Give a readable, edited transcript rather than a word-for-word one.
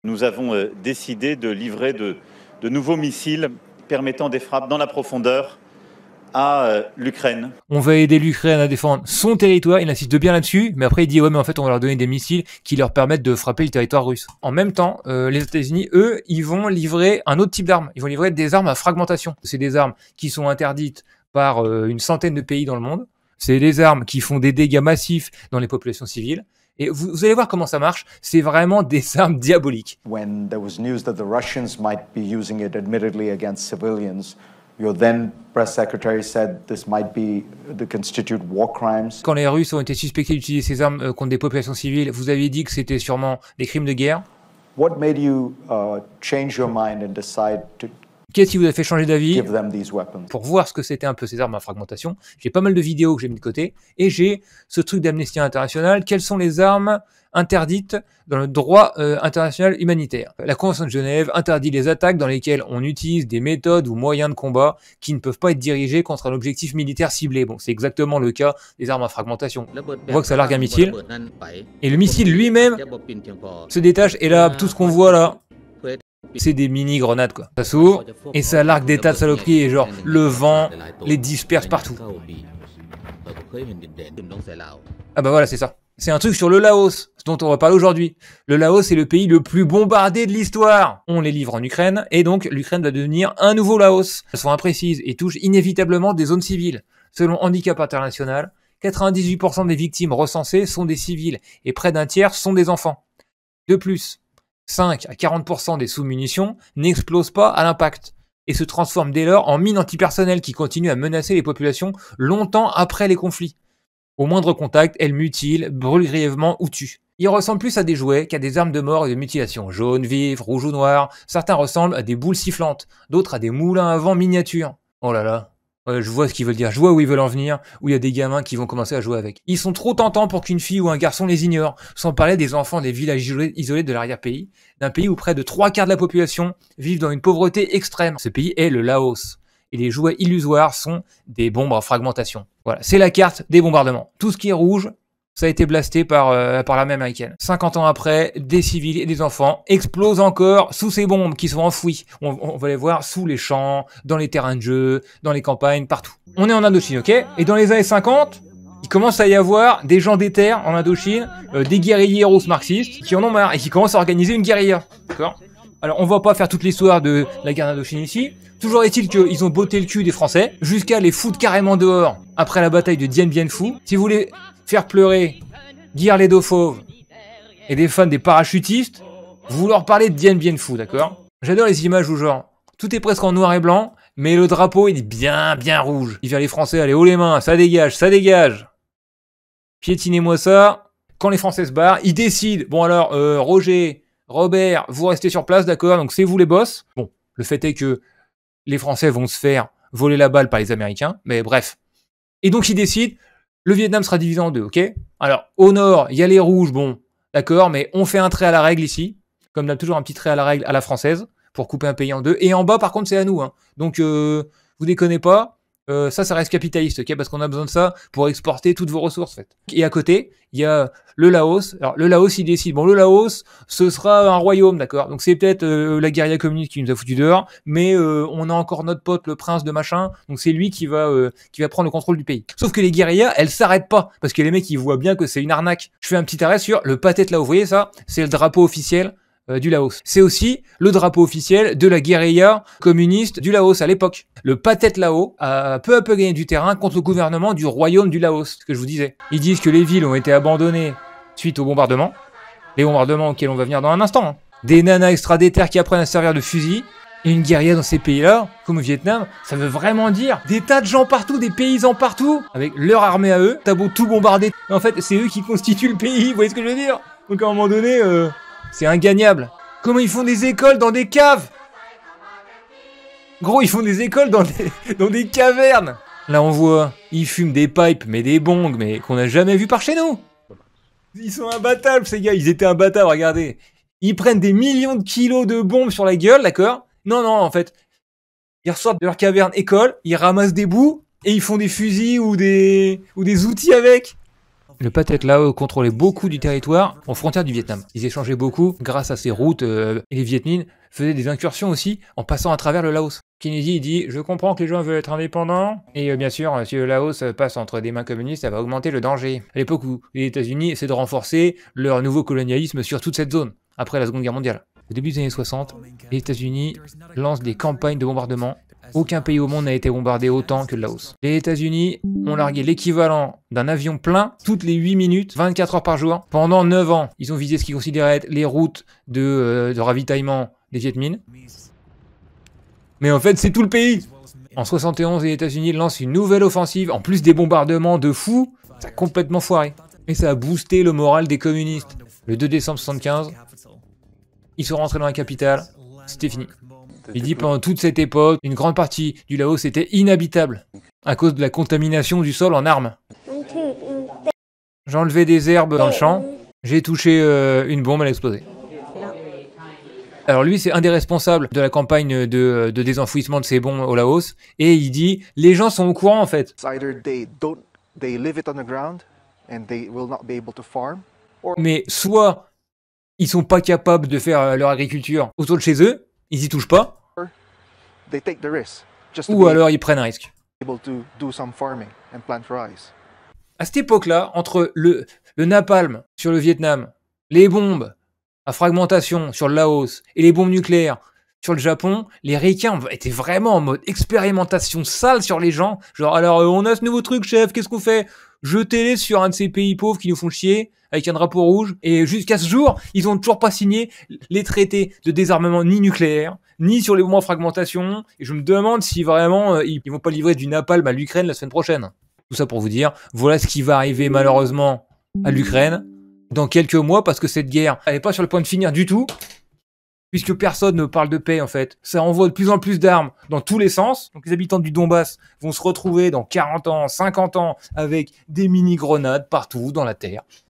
Nous avons décidé de livrer de nouveaux missiles permettant des frappes dans la profondeur à l'Ukraine. On va aider l'Ukraine à défendre son territoire, il insiste bien là-dessus, mais après il dit ouais mais en fait on va leur donner des missiles qui leur permettent de frapper le territoire russe. En même temps, les États-Unis, eux, ils vont livrer un autre type d'armes. Ils vont livrer des armes à fragmentation. C'est des armes qui sont interdites par une centaine de pays dans le monde. C'est des armes qui font des dégâts massifs dans les populations civiles. Et vous allez voir comment ça marche, c'est vraiment des armes diaboliques. When there was news that the Russians might be using it admittedly against civilians, your then press secretary said this might be the constitute war crimes. Quand les Russes ont été suspectés d'utiliser ces armes contre des populations civiles, vous avez dit que c'était sûrement des crimes de guerre. What made you change your mind and decide to Qu'est-ce qui vous a fait changer d'avis? give them these weapons? Pour voir ce que c'était un peu ces armes à fragmentation, j'ai pas mal de vidéos que j'ai mis de côté, et j'ai ce truc d'Amnesty International, quelles sont les armes interdites dans le droit international humanitaire. La Convention de Genève interdit les attaques dans lesquelles on utilise des méthodes ou moyens de combat qui ne peuvent pas être dirigés contre un objectif militaire ciblé. Bon, c'est exactement le cas des armes à fragmentation. On voit que ça largue un missile, et le missile lui-même se détache, et là, tout ce qu'on voit là, c'est des mini-grenades quoi. Ça s'ouvre et ça largue des tas de saloperies et genre le vent les disperse partout. Ah bah voilà c'est ça. C'est un truc sur le Laos dont on va parler aujourd'hui. Le Laos est le pays le plus bombardé de l'histoire. On les livre en Ukraine et donc l'Ukraine va devenir un nouveau Laos. Elles sont imprécises et touchent inévitablement des zones civiles. Selon Handicap International, 98% des victimes recensées sont des civils et près d'un tiers sont des enfants. De plus, 5 à 40% des sous-munitions n'explosent pas à l'impact et se transforment dès lors en mines antipersonnelles qui continuent à menacer les populations longtemps après les conflits. Au moindre contact, elles mutilent, brûlent grièvement ou tuent. Ils ressemblent plus à des jouets qu'à des armes de mort et de mutilation. Jaune, vif, rouge ou noir. Certains ressemblent à des boules sifflantes, d'autres à des moulins à vent miniatures. Oh là là. Ouais, je vois ce qu'ils veulent dire, je vois où ils veulent en venir, où il y a des gamins qui vont commencer à jouer avec. Ils sont trop tentants pour qu'une fille ou un garçon les ignore, sans parler des enfants des villages isolés de l'arrière-pays, d'un pays où près de 3/4 de la population vivent dans une pauvreté extrême. Ce pays est le Laos. Et les jouets illusoires sont des bombes à fragmentation. Voilà, c'est la carte des bombardements. Tout ce qui est rouge, ça a été blasté par l'armée américaine. 50 ans après, des civils et des enfants explosent encore sous ces bombes qui sont enfouies. On va les voir sous les champs, dans les terrains de jeu, dans les campagnes, partout. On est en Indochine, ok? Et dans les années 50, il commence à y avoir des gens déter en Indochine, des guerriers russes marxistes qui en ont marre et qui commencent à organiser une guérilla. D'accord? Alors on va pas faire toute l'histoire de la guerre d'Indochine ici. Toujours est-il qu'ils ont botté le cul des Français jusqu'à les foutre carrément dehors après la bataille de Dien Bien Phu. Si vous voulez faire pleurer Guy les dos fauves et des fans des parachutistes, vous leur parlez de Dien Bien Phu, d'accord? J'adore les images où genre, tout est presque en noir et blanc, mais le drapeau il est bien rouge. Il vient les Français, allez haut les mains, ça dégage, ça dégage. Piétinez-moi ça. Quand les Français se barrent, ils décident, bon alors, Roger, Robert, vous restez sur place, d'accord, donc c'est vous les boss. Bon, le fait est que les Français vont se faire voler la balle par les Américains, mais bref. Et donc ils décident, le Vietnam sera divisé en deux, ok? Alors, au nord, il y a les rouges, bon, d'accord, mais on fait un trait à la règle ici, comme d'hab toujours un petit trait à la règle à la française, pour couper un pays en deux. Et en bas, par contre, c'est à nous, hein. Donc, vous déconnez pas, ça reste capitaliste, ok? Parce qu'on a besoin de ça pour exporter toutes vos ressources, en fait. Et à côté, il y a le Laos. Alors, le Laos, il décide, bon, le Laos, ce sera un royaume, d'accord? Donc, c'est peut-être la guérilla communiste qui nous a foutu dehors, mais on a encore notre pote, le prince de machin, donc c'est lui qui va prendre le contrôle du pays. Sauf que les guérillas, elles s'arrêtent pas, parce que les mecs, ils voient bien que c'est une arnaque. Je fais un petit arrêt sur le Pathet Lao. Vous voyez ça? C'est le drapeau officiel du Laos. C'est aussi le drapeau officiel de la guérilla communiste du Laos à l'époque. Le Pathet Lao a peu à peu gagné du terrain contre le gouvernement du royaume du Laos, ce que je vous disais. Ils disent que les villes ont été abandonnées suite aux bombardements, les bombardements auxquels on va venir dans un instant. Hein. Des nanas extra déter qui apprennent à servir de fusil, et une guérilla dans ces pays-là, comme au Vietnam, ça veut vraiment dire des tas de gens partout, des paysans partout, avec leur armée à eux, t'as beau tout bombarder, mais en fait c'est eux qui constituent le pays, vous voyez ce que je veux dire? Donc à un moment donné, c'est ingagnable. Comment ils font des écoles dans des caves? Gros, ils font des écoles dans des cavernes. Là, on voit, ils fument des pipes, mais des bongs, mais qu'on n'a jamais vu par chez nous. Ils sont imbattables, ces gars. Ils étaient imbattables, regardez. Ils prennent des millions de kilos de bombes sur la gueule, d'accord? Non, en fait, ils ressortent de leur caverne école, ils ramassent des bouts, et ils font des fusils ou des outils avec. Le Pathet Lao contrôlait beaucoup du territoire aux frontières du Vietnam. Ils échangeaient beaucoup grâce à ces routes et les Viet Minh faisaient des incursions aussi en passant à travers le Laos. Kennedy dit « Je comprends que les gens veulent être indépendants et bien sûr, si le Laos passe entre des mains communistes, ça va augmenter le danger. » À l'époque où les États-Unis essaient de renforcer leur nouveau colonialisme sur toute cette zone, après la Seconde Guerre mondiale. Au début des années 60, les États-Unis lancent des campagnes de bombardement. Aucun pays au monde n'a été bombardé autant que le Laos. Les États-Unis ont largué l'équivalent d'un avion plein toutes les 8 minutes, 24 heures par jour. Pendant 9 ans, ils ont visé ce qu'ils considéraient être les routes de ravitaillement des Viet Minh. Mais en fait, c'est tout le pays. En 71, les États-Unis lancent une nouvelle offensive, en plus des bombardements de fous. Ça a complètement foiré. Et ça a boosté le moral des communistes. Le 2 décembre 75, ils sont rentrés dans la capitale, c'était fini. Il dit pendant toute cette époque, une grande partie du Laos était inhabitable à cause de la contamination du sol en armes. J'ai enlevé des herbes dans le champ, j'ai touché une bombe, elle a explosé. Alors lui, c'est un des responsables de la campagne de désenfouissement de ces bombes au Laos, et il dit, les gens sont au courant en fait. Mais soit ils sont pas capables de faire leur agriculture autour de chez eux, ils y touchent pas, ou alors ils prennent un risque. À cette époque-là, entre le napalm sur le Vietnam, les bombes à fragmentation sur le Laos et les bombes nucléaires sur le Japon, les Ricains étaient vraiment en mode expérimentation sale sur les gens. Genre, alors on a ce nouveau truc, chef, qu'est-ce qu'on fait? Jetez-les sur un de ces pays pauvres qui nous font chier avec un drapeau rouge. Et jusqu'à ce jour, ils ont toujours pas signé les traités de désarmement ni nucléaire, ni sur les bombes à fragmentation. Et je me demande si vraiment ils vont pas livrer du napalm à l'Ukraine la semaine prochaine. Tout ça pour vous dire, voilà ce qui va arriver malheureusement à l'Ukraine dans quelques mois, parce que cette guerre, elle est pas sur le point de finir du tout, puisque personne ne parle de paix en fait. Ça envoie de plus en plus d'armes dans tous les sens. Donc les habitants du Donbass vont se retrouver dans 40 ans, 50 ans, avec des mini-grenades partout dans la terre.